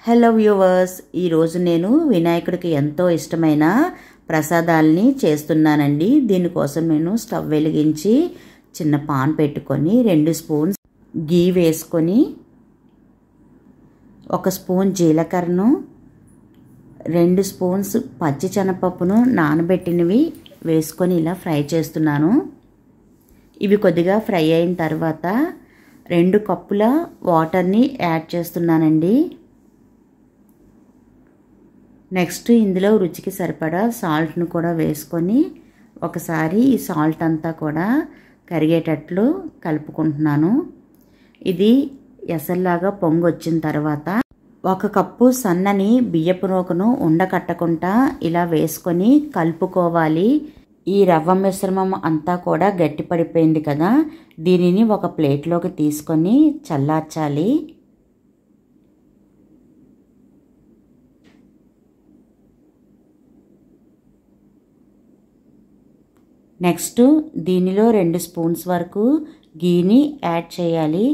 Hello viewers, ఈరోజు నేను వినాయకుడికి ఎంతో ఇష్టమైన ప్రసాదాలని చేస్తున్నానండి. దీనికోసం నేను స్టవ్ వెలిగించి చిన్న పాన్ పెట్టుకొని 2 స్పూన్స్ గీ వేసుకొని 1 స్పూన్ జీలకర్రను 2 స్పూన్స్ పచ్చి శనగపప్పును నానబెట్టినవి వేసుకొని ఇలా ఫ్రై చేస్తున్నాను. ఇవి కొద్దిగా ఫ్రై అయిన తర్వాత 2 కప్పుల వాటర్ని యాడ్ చేస్తున్నానండి. నెక్స్ట్ ఇందులో రుచికి సరిపడా సాల్ట్ను కూడా వేసుకొని ఒకసారి ఈ సాల్ట్ అంతా కూడా కరిగేటట్లు కలుపుకుంటున్నాను. ఇది ఎసల్లాగా పొంగు వచ్చిన తర్వాత 1 కప్పు సన్నని బియ్యపు నూకను ఉండకట్టకుండా ఇలా వేసుకొని కలుపుకోవాలి. ఈ రవ్వ మిశ్రమం అంతా కూడా గట్టిపడిపోయింది కదా, దీనిని ఒక ప్లేట్లోకి తీసుకొని చల్లార్చాలి. నెక్స్ట్ దీనిలో 2 స్పూన్స్ వరకు గీని యాడ్ చేయాలి.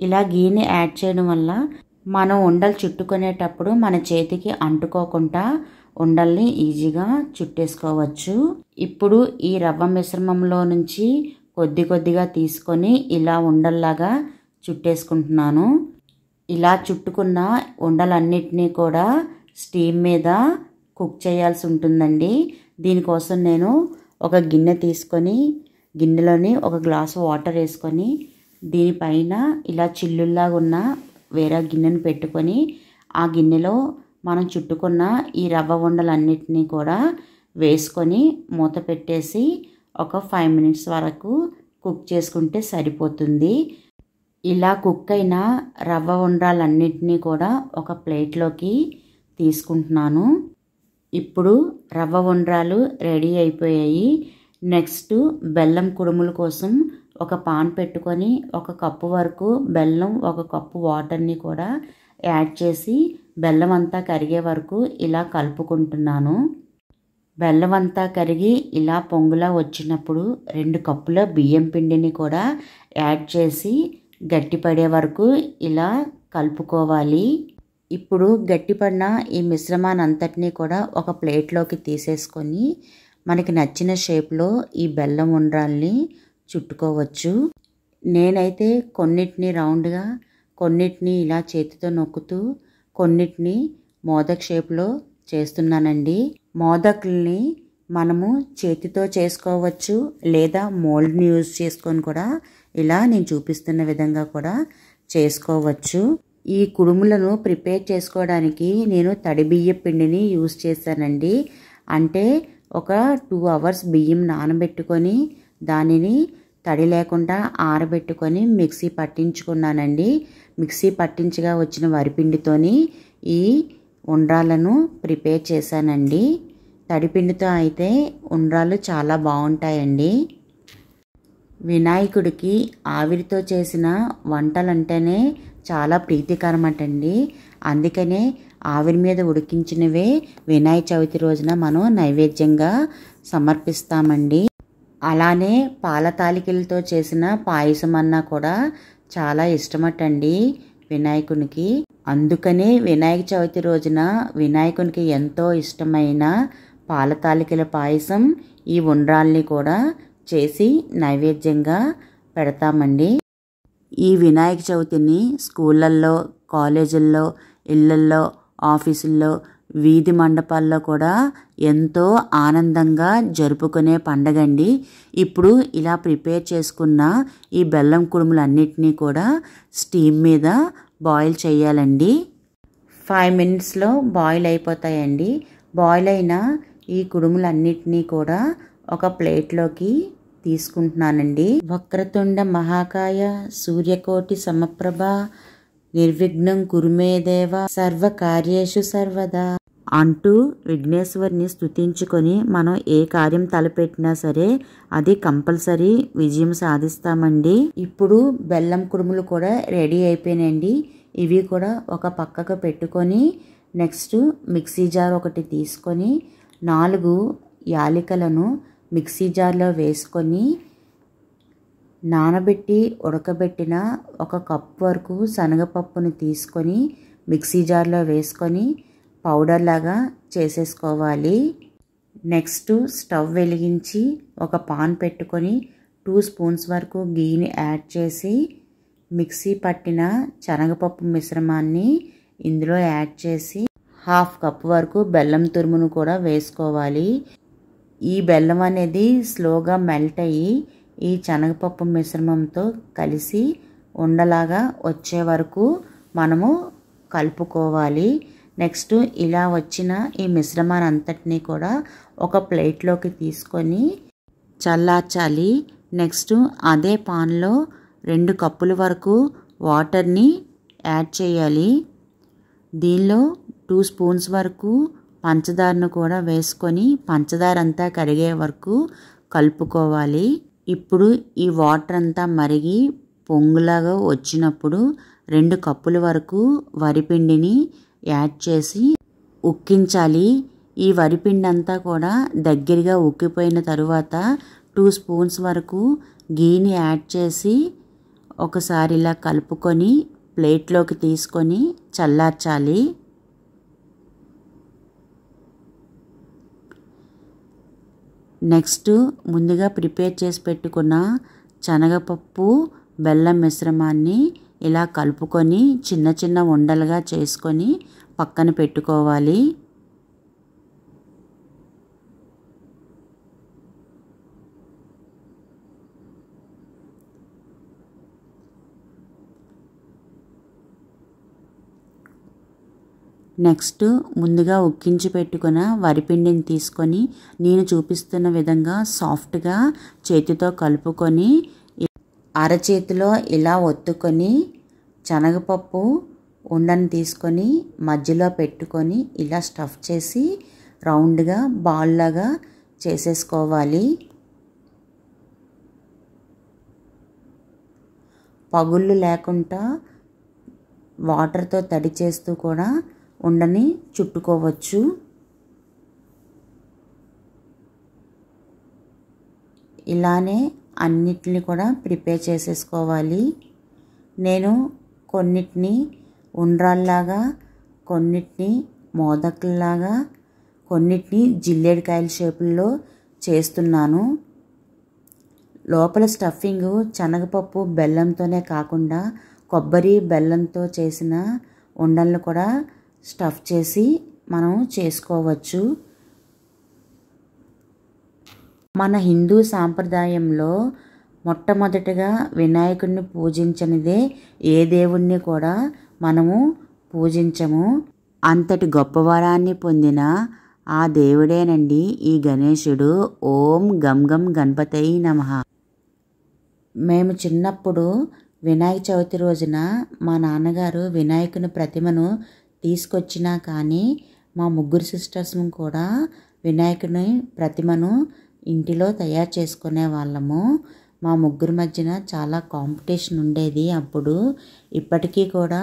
ఇలా గీని యాడ్ చేయడం వల్ల మనం ఉండలు చుట్టుకునేటప్పుడు మన చేతికి అంటుకోకుండా ఉండల్ని ఈజీగా చుట్టేసుకోవచ్చు. ఇప్పుడు ఈ రవ్వ మిశ్రమంలో నుంచి కొద్దిగా తీసుకొని ఇలా ఉండల్లాగా చుట్టేసుకుంటున్నాను. ఇలా చుట్టుకున్న ఉండలన్నిటినీ కూడా స్టీమ్ మీద కుక్ చేయాల్సి ఉంటుందండి. దీనికోసం నేను ఒక గిన్నె తీసుకొని గిన్నెలోని 1 గ్లాసు వాటర్ వేసుకొని దీనిపైన ఇలా చిల్లుల్లాగా ఉన్న వేరే గిన్నెను పెట్టుకొని ఆ గిన్నెలో మనం చుట్టుకున్న ఈ రవ్వ ఉండలన్నిటినీ కూడా వేసుకొని మూత పెట్టేసి ఒక 5 మినిట్స్ వరకు కుక్ చేసుకుంటే సరిపోతుంది. ఇలా కుక్ అయిన రవ్వ ఉండ్రాలన్నిటినీ కూడా ఒక ప్లేట్లోకి తీసుకుంటున్నాను. ఇప్పుడు రవ్వ ఉండ్రాలు రెడీ అయిపోయాయి. నెక్స్ట్ బెల్లం కుడుముల కోసం ఒక పాన్ పెట్టుకొని 1 కప్పు వరకు బెల్లం 1 కప్పు వాటర్ని కూడా యాడ్ చేసి బెల్లం అంతా కరిగే వరకు ఇలా కలుపుకుంటున్నాను. బెల్లం అంతా కరిగి ఇలా పొంగులా వచ్చినప్పుడు 2 కప్పుల బియ్యం పిండిని కూడా యాడ్ చేసి గట్టిపడే వరకు ఇలా కలుపుకోవాలి. ఇప్పుడు గట్టిపడిన ఈ మిశ్రమాన్ని అంతటినీ కూడా ఒక ప్లేట్లోకి తీసేసుకొని మనకి నచ్చిన షేప్లో ఈ బెల్లం ఉండ్రాల్ని చుట్టుకోవచ్చు. నేనైతే కొన్నిటిని రౌండ్గా, కొన్నిటిని ఇలా చేతితో నొక్కుతూ, కొన్నిటిని మోదక్ షేప్లో చేస్తున్నానండి. మోదకుల్ని మనము చేతితో చేసుకోవచ్చు, లేదా మోల్డ్ని యూజ్ చేసుకొని కూడా ఇలా నేను చూపిస్తున్న విధంగా కూడా చేసుకోవచ్చు. ఈ కుడుములను ప్రిపేర్ చేసుకోవడానికి నేను తడి బియ్య పిండిని యూజ్ చేశానండి. అంటే ఒక 2 అవర్స్ బియ్యం నానబెట్టుకొని దానిని తడి లేకుండా ఆరబెట్టుకొని మిక్సీ పట్టించుకున్నానండి. మిక్సీ పట్టించగా వచ్చిన వరిపిండితోని ఈ ఉండ్రాలను ప్రిపేర్ చేశానండి. తడిపిండితో అయితే ఉండ్రాలు చాలా బాగుంటాయండి. వినాయకుడికి ఆవిరితో చేసిన వంటలంటేనే చాలా ప్రీతికరమటండి. అందుకనే ఆవిరి మీద ఉడికించినవే వినాయక చవితి రోజున మనం నైవేద్యంగా సమర్పిస్తామండి. అలానే పాల తాలికలతో చేసిన పాయసం అన్నా కూడా చాలా ఇష్టమటండి వినాయకునికి. అందుకనే వినాయక చవితి రోజున వినాయకునికి ఎంతో ఇష్టమైన పాల తాలికల పాయసం ఈ ఉండ్రాల్ని కూడా చేసి నైవేద్యంగా పెడతామండి. ఈ వినాయక చవితిని స్కూళ్ళల్లో, కాలేజీల్లో, ఇళ్ళల్లో, ఆఫీసుల్లో, వీధి మండపాల్లో కూడా ఎంతో ఆనందంగా జరుపుకునే పండగండి. ఇప్పుడు ఇలా ప్రిపేర్ చేసుకున్న ఈ బెల్లం కుడుములన్నిటినీ కూడా స్టీమ్ మీద బాయిల్ చేయాలండి. 5 మినిట్స్లో బాయిల్ అయిపోతాయండి. బాయిల్ అయిన ఈ కుడుములన్నిటినీ కూడా ఒక ప్లేట్లోకి తీసుకుంటున్నానండి. వక్రతుండ మహాకాయ సూర్యకోటి సమప్రభ నిర్విఘ్నం కురుమే దేవ సర్వకార్యేషు సర్వదా అంటూ విఘ్నేశ్వరిని స్తుతించుకొని మనం ఏ కార్యం తలపెట్టినా సరే అది కంపల్సరీ విజయం సాధిస్తామండి. ఇప్పుడు బెల్లం కుడుములు కూడా రెడీ అయిపోయినాయండి. ఇవి కూడా ఒక పక్కకు పెట్టుకొని నెక్స్ట్ మిక్సీ జార్ ఒకటి తీసుకొని 4 యాలకులను మిక్సీ జార్లో వేసుకొని నానబెట్టి ఉడకబెట్టిన 1 కప్పు వరకు శనగపప్పును తీసుకొని మిక్సీ జార్లో వేసుకొని పౌడర్ లాగా చేసేసుకోవాలి. నెక్స్ట్ స్టవ్ వెలిగించి ఒక పాన్ పెట్టుకొని 2 స్పూన్స్ వరకు గీని యాడ్ చేసి మిక్సీ పట్టిన శనగపప్పు మిశ్రమాన్ని ఇందులో యాడ్ చేసి 1/2 కప్ వరకు బెల్లం తురుమును కూడా వేసుకోవాలి. ఈ బెల్లం అనేది స్లోగా మెల్ట్ అయ్యి ఈ శనగపప్పు మిశ్రమంతో కలిసి ఉండలాగా వచ్చే వరకు మనము కలుపుకోవాలి. నెక్స్ట్ ఇలా వచ్చిన ఈ మిశ్రమాన్ని అంతటినీ కూడా ఒక ప్లేట్లోకి తీసుకొని చల్లార్చాలి. నెక్స్ట్ అదే పాన్లో 2 కప్పుల వరకు వాటర్ని యాడ్ చేయాలి. దీనిలో 2 స్పూన్స్ వరకు పంచదారను కూడా వేసుకొని పంచదార అంతా కరిగే వరకు కలుపుకోవాలి. ఇప్పుడు ఈ వాటర్ అంతా మరిగి పొంగులాగా వచ్చినప్పుడు 2 కప్పుల వరకు వరిపిండిని యాడ్ చేసి ఉక్కించాలి. ఈ వరిపిండి అంతా కూడా దగ్గరగా ఉక్కిపోయిన తరువాత 2 స్పూన్స్ వరకు గీని యాడ్ చేసి ఒకసారి ఇలా కలుపుకొని ప్లేట్లోకి తీసుకొని చల్లార్చాలి. నెక్స్ట్ ముందుగా ప్రిపేర్ చేసి పెట్టుకున్న శనగపప్పు బెల్లం మిశ్రమాన్ని ఇలా కలుపుకొని చిన్న చిన్న ఉండలుగా చేసుకొని పక్కన పెట్టుకోవాలి. నెక్స్ట్ ముందుగా ఉక్కించి పెట్టుకున్న వరిపిండిని తీసుకొని నేను చూపిస్తున్న విధంగా సాఫ్ట్గా చేతితో కలుపుకొని అరచేతిలో ఇలా ఒత్తుకొని శనగపప్పు ఉండని తీసుకొని మధ్యలో పెట్టుకొని ఇలా స్టఫ్ చేసి రౌండ్గా బాల్ లాగా చేసేసుకోవాలి. పగుళ్ళు లేకుండా వాటర్తో తడి చేస్తూ కూడా ఉండని చుట్టుకోవచ్చు. ఇలానే అన్నిటిని కూడా ప్రిపేర్ చేసేసుకోవాలి. నేను కొన్నిటిని ఉండ్రాల్లాగా, కొన్నిటిని మోదకుల్లాగా, కొన్నిటిని జిల్లేడికాయల షేపుల్లో చేస్తున్నాను. లోపల స్టఫింగ్ శనగపప్పు బెల్లంతోనే కాకుండా కొబ్బరి బెల్లంతో చేసిన ఉండలను కూడా స్టఫ్ చేసి మనం చేసుకోవచ్చు. మన హిందూ సాంప్రదాయంలో మొట్టమొదటిగా వినాయకుడిని పూజించనిదే ఏ దేవుణ్ణి కూడా మనము పూజించము. అంతటి గొప్ప వరాన్ని పొందిన ఆ దేవుడేనండి ఈ గణేశుడు. ఓం గం గం గణపతయే నమః. మేము చిన్నప్పుడు వినాయక చవితి రోజున మా నాన్నగారు వినాయకుని ప్రతిమను తీసుకొచ్చినా కానీ మా ముగ్గురు సిస్టర్స్ కూడా వినాయకుని ప్రతిమను ఇంటిలో తయారు చేసుకునే వాళ్ళము. మా ముగ్గురు మధ్యన చాలా కాంపిటీషన్ ఉండేది అప్పుడు. ఇప్పటికీ కూడా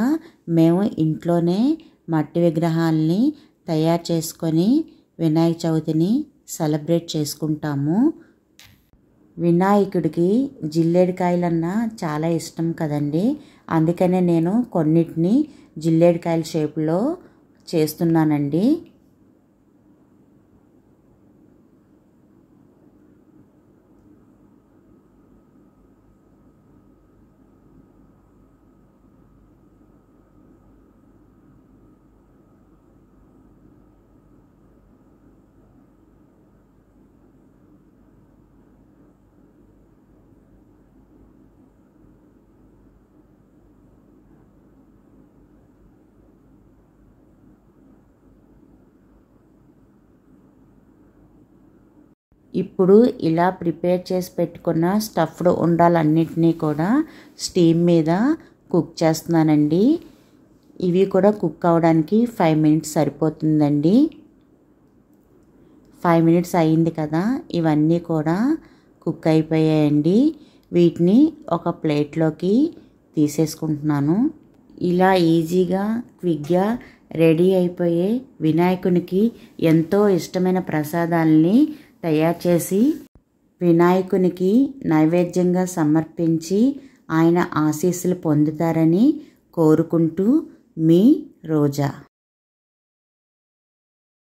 మేము ఇంట్లోనే మట్టి విగ్రహాలని తయారు చేసుకొని వినాయక చవితిని సెలబ్రేట్ చేసుకుంటాము. వినాయకుడికి జిల్లేడికాయలన్నా చాలా ఇష్టం కదండి. అందుకనే నేను కొన్నిటిని జిల్లేడికాయల షేపులో చేస్తున్నానండి. ఇప్పుడు ఇలా ప్రిపేర్ చేసి పెట్టుకున్న స్టఫ్డ్ ఉండాలన్నిటినీ కూడా స్టీమ్ మీద కుక్ చేస్తున్నానండి. ఇవి కూడా కుక్ అవ్వడానికి 5 మినిట్స్ సరిపోతుందండి. 5 మినిట్స్ అయింది కదా, ఇవన్నీ కూడా కుక్ అయిపోయాయండి. వీటిని ఒక ప్లేట్లోకి తీసేసుకుంటున్నాను. ఇలా ఈజీగా క్విక్గా రెడీ అయిపోయే వినాయకునికి ఎంతో ఇష్టమైన ప్రసాదాలని తయారు చేసి వినాయకునికి నైవేద్యంగా సమర్పించి ఆయన ఆశీస్సులు పొందుతారని కోరుకుంటూ మీ రోజా.